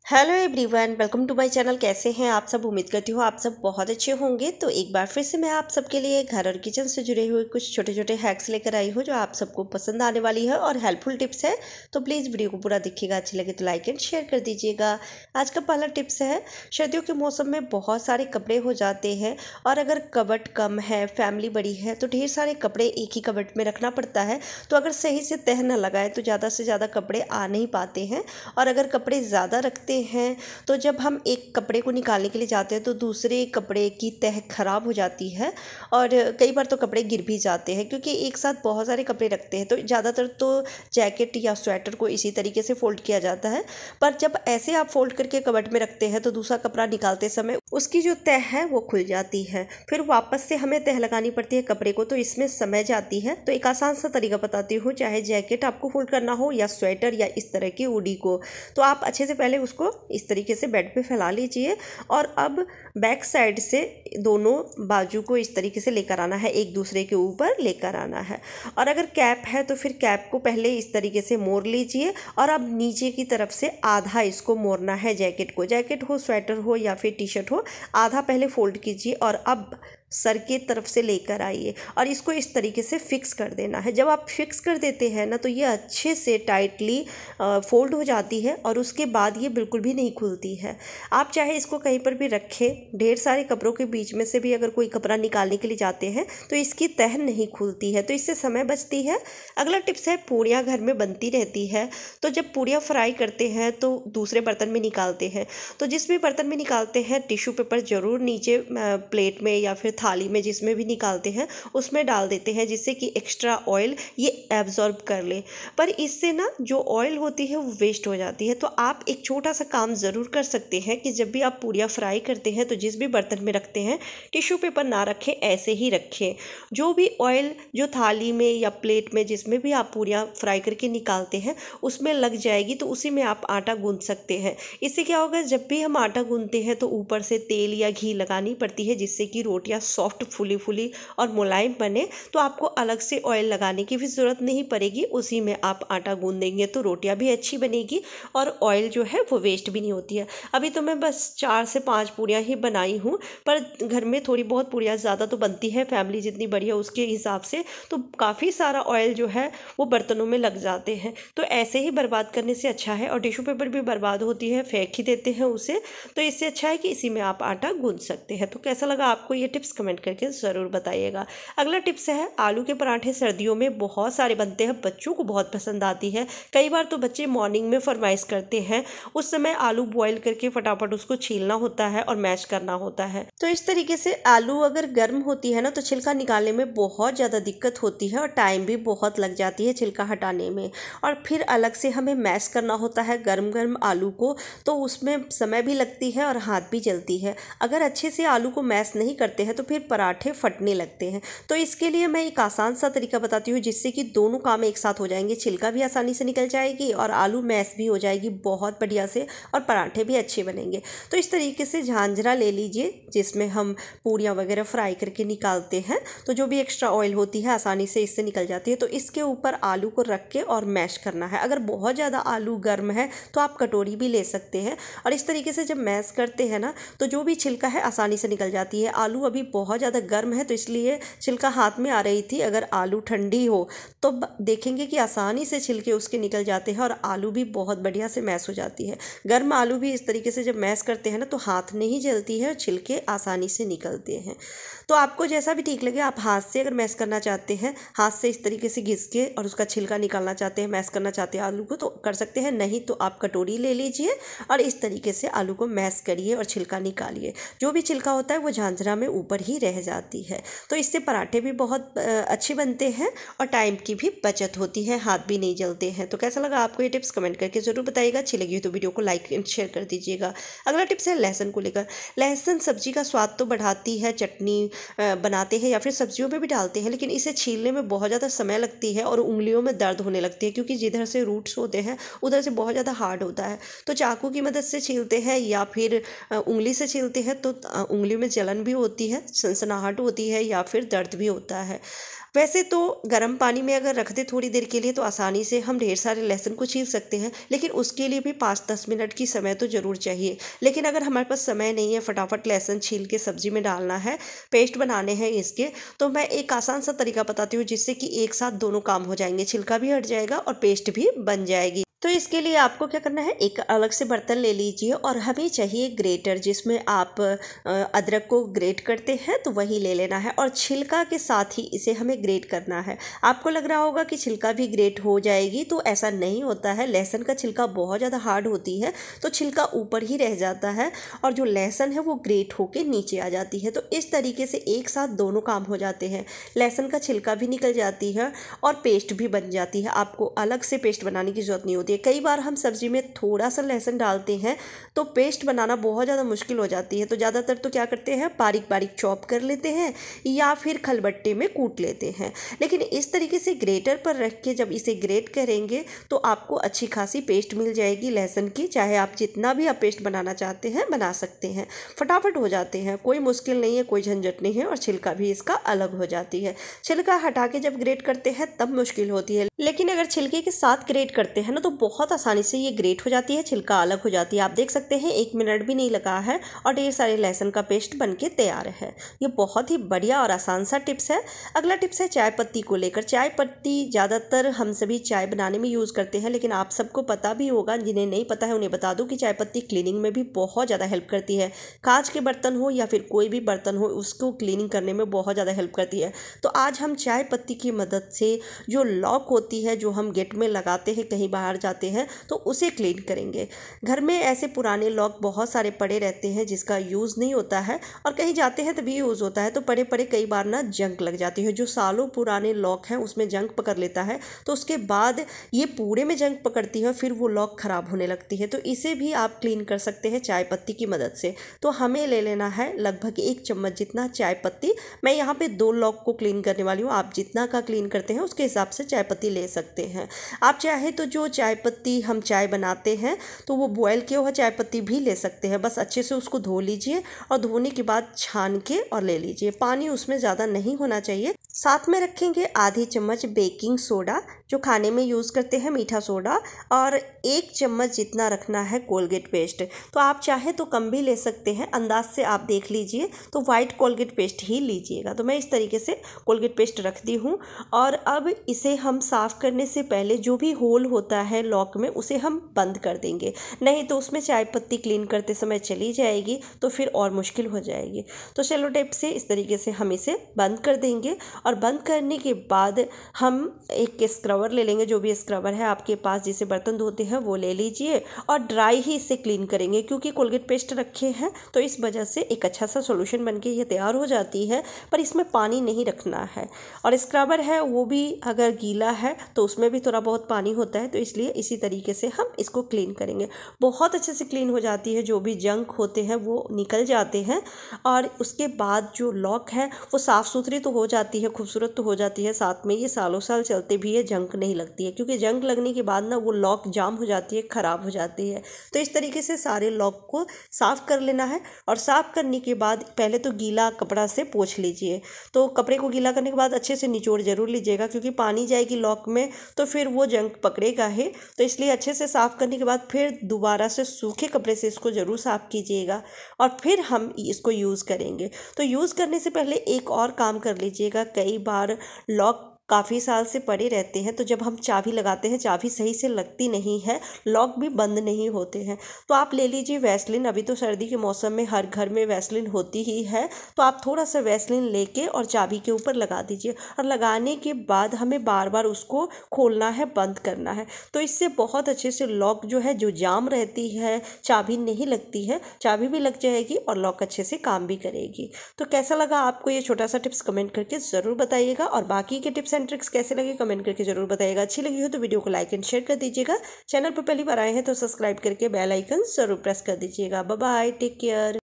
Hello everyone, welcome to my channel. कैसे हैं आप सब? उम्मीद करती हूँ आप सब बहुत अच्छे होंगे। तो एक बार फिर से मैं आप सबके लिए घर और किचन से जुड़े हुए कुछ छोटे छोटे हैक्स लेकर आई हूँ जो आप सबको पसंद आने वाली है और हेल्पफुल टिप्स है। तो प्लीज़ वीडियो को पूरा देखिएगा, अच्छी लगे तो लाइक एंड शेयर कर दीजिएगा। आज का पहला टिप्स है, सर्दियों के मौसम में बहुत सारे कपड़े हो जाते हैं और अगर कबर्ड कम है, फैमिली बड़ी है, तो ढेर सारे कपड़े एक ही कबर्ड में रखना पड़ता है। तो अगर सही से तह न लगाए तो ज़्यादा से ज़्यादा कपड़े आ नहीं पाते हैं। और अगर कपड़े ज़्यादा रखते हैं तो जब हम एक कपड़े को निकालने के लिए जाते हैं तो दूसरे कपड़े की तह खराब हो जाती है और कई बार तो कपड़े गिर भी जाते हैं, क्योंकि एक साथ बहुत सारे कपड़े रखते हैं। तो ज़्यादातर तो जैकेट या स्वेटर को इसी तरीके से फोल्ड किया जाता है। पर जब ऐसे आप फोल्ड करके कबर्ड में रखते हैं तो दूसरा कपड़ा निकालते समय उसकी जो तह है वो खुल जाती है, फिर वापस से हमें तह लगानी पड़ती है कपड़े को, तो इसमें समय जाती है। तो एक आसान सा तरीका बताती हूँ, चाहे जैकेट आपको फोल्ड करना हो या स्वेटर या इस तरह की हुडी को, तो आप अच्छे से पहले उसको इस तरीके से बेड पे फैला लीजिए और अब बैक साइड से दोनों बाजू को इस तरीके से लेकर आना है, एक दूसरे के ऊपर लेकर आना है। और अगर कैप है तो फिर कैप को पहले इस तरीके से मोड़ लीजिए और अब नीचे की तरफ से आधा इसको मोड़ना है जैकेट को। जैकेट हो, स्वेटर हो या फिर टी शर्ट हो, आधा पहले फोल्ड कीजिए और अब सर की तरफ से लेकर आइए और इसको इस तरीके से फिक्स कर देना है। जब आप फिक्स कर देते हैं ना तो ये अच्छे से टाइटली फोल्ड हो जाती है और उसके बाद ये बिल्कुल भी नहीं खुलती है। आप चाहे इसको कहीं पर भी रखें, ढेर सारे कपड़ों के बीच में से भी अगर कोई कपड़ा निकालने के लिए जाते हैं तो इसकी तह नहीं खुलती है, तो इससे समय बचती है। अगला टिप्स है, पूड़ियाँ घर में बनती रहती है, तो जब पूड़ियाँ फ्राई करते हैं तो दूसरे बर्तन में निकालते हैं, तो जिस भी बर्तन में निकालते हैं टिश्यू पेपर ज़रूर नीचे प्लेट में या फिर थाली में जिसमें भी निकालते हैं उसमें डाल देते हैं, जिससे कि एक्स्ट्रा ऑयल ये एब्जॉर्ब कर ले। पर इससे ना जो ऑयल होती है वो वेस्ट हो जाती है। तो आप एक छोटा सा काम ज़रूर कर सकते हैं कि जब भी आप पूड़ियाँ फ्राई करते हैं तो जिस भी बर्तन में रखते हैं टिश्यू पेपर ना रखें, ऐसे ही रखें। जो भी ऑयल जो थाली में या प्लेट में जिसमें भी आप पूड़ियाँ फ्राई करके निकालते हैं उसमें लग जाएगी, तो उसी में आप आटा गूंथ सकते हैं। इससे क्या होगा, जब भी हम आटा गूंथते हैं तो ऊपर से तेल या घी लगानी पड़ती है जिससे कि रोटियाँ सॉफ्ट फुली फुली और मुलायम बने। तो आपको अलग से ऑयल लगाने की भी ज़रूरत नहीं पड़ेगी, उसी में आप आटा गूंथ देंगे तो रोटियां भी अच्छी बनेगी और ऑयल जो है वो वेस्ट भी नहीं होती है। अभी तो मैं बस 4 से 5 पूड़ियाँ ही बनाई हूँ, पर घर में थोड़ी बहुत पूड़ियाँ ज़्यादा तो बनती है, फैमिली जितनी बड़ी है उसके हिसाब से, तो काफ़ी सारा ऑयल जो है वो बर्तनों में लग जाते हैं। तो ऐसे ही बर्बाद करने से अच्छा है, और टिश्यू पेपर भी बर्बाद होती है, फेंक ही देते हैं उसे, तो इससे अच्छा है कि इसी में आप आटा गूंथ सकते हैं। तो कैसा लगा आपको ये टिप्स कमेंट करके ज़रूर बताइएगा। अगला टिप्स है, आलू के पराठे सर्दियों में बहुत सारे बनते हैं, बच्चों को बहुत पसंद आती है। कई बार तो बच्चे मॉर्निंग में फरमाइश करते हैं, उस समय आलू बॉईल करके फटाफट उसको छीलना होता है और मैश करना होता है। तो इस तरीके से आलू अगर गर्म होती है ना तो छिलका निकालने में बहुत ज़्यादा दिक्कत होती है और टाइम भी बहुत लग जाती है छिलका हटाने में, और फिर अलग से हमें मैश करना होता है गर्म गर्म आलू को, तो उसमें समय भी लगती है और हाथ भी जलती है। अगर अच्छे से आलू को मैश नहीं करते हैं तो फिर पराठे फटने लगते हैं। तो इसके लिए मैं एक आसान सा तरीका बताती हूँ जिससे कि दोनों काम एक साथ हो जाएंगे, छिलका भी आसानी से निकल जाएगी और आलू मैश भी हो जाएगी बहुत बढ़िया से और पराठे भी अच्छे बनेंगे। तो इस तरीके से झांझरा ले लीजिए जिसमें हम पूड़ियाँ वगैरह फ्राई करके निकालते हैं, तो जो भी एक्स्ट्रा ऑयल होती है आसानी से इससे निकल जाती है। तो इसके ऊपर आलू को रख के और मैश करना है। अगर बहुत ज़्यादा आलू गर्म है तो आप कटोरी भी ले सकते हैं, और इस तरीके से जब मैश करते हैं ना तो जो भी छिलका है आसानी से निकल जाती है। आलू अभी बहुत ज़्यादा गर्म है तो इसलिए छिलका हाथ में आ रही थी, अगर आलू ठंडी हो तो देखेंगे कि आसानी से छिलके उसके निकल जाते हैं और आलू भी बहुत बढ़िया से मैश हो जाती है। गर्म आलू भी इस तरीके से जब मैश करते हैं ना तो हाथ नहीं जलती है और छिलके आसानी से निकलते हैं। तो आपको जैसा भी ठीक लगे, आप हाथ से अगर मैश करना चाहते हैं, हाथ से इस तरीके से घिस के और उसका छिलका निकालना चाहते हैं, मैश करना चाहते हैं आलू को, तो कर सकते हैं। नहीं तो आप कटोरी ले लीजिए और इस तरीके से आलू को मैश करिए और छिलका निकालिए। जो भी छिलका होता है वो झांझरा में ऊपर ही रह जाती है। तो इससे पराठे भी बहुत अच्छे बनते हैं और टाइम की भी बचत होती है, हाथ भी नहीं जलते हैं। तो कैसा लगा आपको ये टिप्स कमेंट करके ज़रूर बताइएगा। अच्छी लगी हो तो वीडियो को लाइक एंड शेयर कर दीजिएगा। अगला टिप्स है लहसुन को लेकर। लहसुन सब्जी का स्वाद तो बढ़ाती है, चटनी बनाते हैं या फिर सब्जियों में भी डालते हैं, लेकिन इसे छीलने में बहुत ज़्यादा समय लगती है और उंगलियों में दर्द होने लगती है, क्योंकि जिधर से रूट्स होते हैं उधर से बहुत ज़्यादा हार्ड होता है। तो चाकू की मदद से छीलते हैं या फिर उंगली से छीलते हैं तो उंगली में जलन भी होती है, सनसनाहट होती है या फिर दर्द भी होता है। वैसे तो गर्म पानी में अगर रख दें थोड़ी देर के लिए तो आसानी से हम ढेर सारे लहसुन को छील सकते हैं, लेकिन उसके लिए भी 5-10 मिनट की समय तो ज़रूर चाहिए। लेकिन अगर हमारे पास समय नहीं है, फटाफट लहसुन छील के सब्जी में डालना है, पेस्ट बनाने हैं इसके, तो मैं एक आसान सा तरीका बताती हूँ जिससे कि एक साथ दोनों काम हो जाएंगे, छिलका भी हट जाएगा और पेस्ट भी बन जाएगी। तो इसके लिए आपको क्या करना है, एक अलग से बर्तन ले लीजिए और हमें चाहिए ग्रेटर, जिसमें आप अदरक को ग्रेट करते हैं तो वही ले लेना है और छिलका के साथ ही इसे हमें ग्रेट करना है। आपको लग रहा होगा कि छिलका भी ग्रेट हो जाएगी, तो ऐसा नहीं होता है। लहसुन का छिलका बहुत ज़्यादा हार्ड होती है तो छिलका ऊपर ही रह जाता है और जो लहसुन है वो ग्रेट होके नीचे आ जाती है। तो इस तरीके से एक साथ दोनों काम हो जाते हैं, लहसुन का छिलका भी निकल जाती है और पेस्ट भी बन जाती है। आपको अलग से पेस्ट बनाने की ज़रूरत नहीं होती। कई बार हम सब्जी में थोड़ा सा लहसुन डालते हैं तो पेस्ट बनाना बहुत ज़्यादा मुश्किल हो जाती है, तो ज़्यादातर तो क्या करते हैं, बारीक बारीक चॉप कर लेते हैं या फिर खलबट्टे में कूट लेते हैं। लेकिन इस तरीके से ग्रेटर पर रख के जब इसे ग्रेट करेंगे तो आपको अच्छी खासी पेस्ट मिल जाएगी लहसुन की। चाहे आप जितना भी आप पेस्ट बनाना चाहते हैं बना सकते हैं, फटाफट हो जाते हैं, कोई मुश्किल नहीं है, कोई झंझट नहीं है और छिलका भी इसका अलग हो जाती है। छिलका हटा के जब ग्रेट करते हैं तब मुश्किल होती है, लेकिन अगर छिलके के साथ ग्रेट करते हैं ना तो बहुत आसानी से ये ग्रेट हो जाती है, छिलका अलग हो जाती है। आप देख सकते हैं 1 मिनट भी नहीं लगा है और ढेर सारे लहसुन का पेस्ट बनके तैयार है। ये बहुत ही बढ़िया और आसान सा टिप्स है। अगला टिप्स है चाय पत्ती को लेकर। चाय पत्ती ज़्यादातर हम सभी चाय बनाने में यूज़ करते हैं, लेकिन आप सबको पता भी होगा, जिन्हें नहीं पता है उन्हें बता दूं कि चाय पत्ती क्लीनिंग में भी बहुत ज़्यादा हेल्प करती है। कांच के बर्तन हो या फिर कोई भी बर्तन हो, उसको क्लीनिंग करने में बहुत ज़्यादा हेल्प करती है। तो आज हम चाय पत्ती की मदद से जो लॉक होती है, जो हम गेट में लगाते हैं कहीं बाहर जाते हैं, तो उसे क्लीन करेंगे। घर में ऐसे पुराने लॉक बहुत सारे पड़े रहते हैं जिसका यूज़ नहीं होता है और कहीं जाते हैं तभी यूज़ होता है, तो पड़े पड़े कई बार ना जंग लग जाती है। जो सालों पुराने लॉक हैं उसमें जंग पकड़ लेता है, तो उसके बाद ये पूरे में जंग पकड़ती है, फिर वो लॉक ख़राब होने लगती है। तो इसे भी आप क्लीन कर सकते हैं चाय पत्ती की मदद से। तो हमें ले लेना है लगभग 1 चम्मच जितना चाय पत्ती। मैं यहाँ पे 2 लॉक को क्लीन करने वाली हूँ, आप जितना का क्लीन करते हैं उसके हिसाब से चाय पत्ती ले सकते हैं। आप चाहे तो जो चाय पत्ती हम चाय बनाते हैं तो वो बॉयल किया हुआ चाय पत्ती भी ले सकते हैं। बस अच्छे से उसको धो लीजिए और धोने के बाद छान के और ले लीजिए। पानी उसमें ज़्यादा नहीं होना चाहिए। साथ में रखेंगे आधी चम्मच बेकिंग सोडा, जो खाने में यूज़ करते हैं, मीठा सोडा, और 1 चम्मच जितना रखना है कोलगेट पेस्ट। तो आप चाहे तो कम भी ले सकते हैं, अंदाज से आप देख लीजिए। तो वाइट कोलगेट पेस्ट ही लीजिएगा। तो मैं इस तरीके से कोलगेट पेस्ट रख दी हूँ और अब इसे हम साफ़ करने से पहले जो भी होल होता है लॉक में उसे हम बंद कर देंगे, नहीं तो उसमें चाय पत्ती क्लीन करते समय चली जाएगी तो फिर और मुश्किल हो जाएगी। तो सेलो टेप से इस तरीके से हम इसे बंद कर देंगे और बंद करने के बाद हम एक स्क्रबर ले लेंगे, जो भी स्क्रबर है आपके पास जिसे बर्तन धोते हैं वो ले लीजिए और ड्राई ही इसे क्लीन करेंगे। क्योंकि कोलगेट पेस्ट रखे हैं तो इस वजह से एक अच्छा सा सॉल्यूशन बनके ये तैयार हो जाती है, पर इसमें पानी नहीं रखना है। और स्क्रबर है वो भी अगर गीला है तो उसमें भी थोड़ा बहुत पानी होता है, तो इसलिए इसी तरीके से हम इसको क्लीन करेंगे। बहुत अच्छे से क्लीन हो जाती है, जो भी जंक होते हैं वो निकल जाते हैं और उसके बाद जो लॉक है वो साफ़ सुथरी तो हो जाती है, खूबसूरत तो हो जाती है, साथ में ये सालों साल चलते भी है, जंग नहीं लगती है। क्योंकि जंग लगने के बाद ना वो लॉक जाम हो जाती है, ख़राब हो जाती है। तो इस तरीके से सारे लॉक को साफ़ कर लेना है और साफ़ करने के बाद पहले तो गीला कपड़ा से पोंछ लीजिए। तो कपड़े को गीला करने के बाद अच्छे से निचोड़ ज़रूर लीजिएगा, क्योंकि पानी जाएगी लॉक में तो फिर वो जंग पकड़ेगा ही। तो इसलिए अच्छे से साफ़ करने के बाद फिर दोबारा से सूखे कपड़े से इसको ज़रूर साफ़ कीजिएगा और फिर हम इसको यूज़ करेंगे। तो यूज़ करने से पहले एक और काम कर लीजिएगा, कई बार लॉक काफ़ी साल से पड़े रहते हैं, तो जब हम चाबी लगाते हैं चाबी सही से लगती नहीं है, लॉक भी बंद नहीं होते हैं। तो आप ले लीजिए वैसलीन, अभी तो सर्दी के मौसम में हर घर में वैसलीन होती ही है, तो आप थोड़ा सा वैसलीन लेके और चाबी के ऊपर लगा दीजिए और लगाने के बाद हमें बार बार उसको खोलना है, बंद करना है। तो इससे बहुत अच्छे से लॉक जो है, जो जाम रहती है, चाबी नहीं लगती है, चाबी भी लग जाएगी और लॉक अच्छे से काम भी करेगी। तो कैसा लगा आपको ये छोटा सा टिप्स, कमेंट करके ज़रूर बताइएगा और बाकी के टिप्स एंड ट्रिक्स कैसे लगे कमेंट करके जरूर बताइएगा। अच्छी लगी हो तो वीडियो को लाइक एंड शेयर कर दीजिएगा। चैनल पर पहली बार आए हैं तो सब्सक्राइब करके बेल आइकन जरूर प्रेस कर दीजिएगा। Bye bye, take care.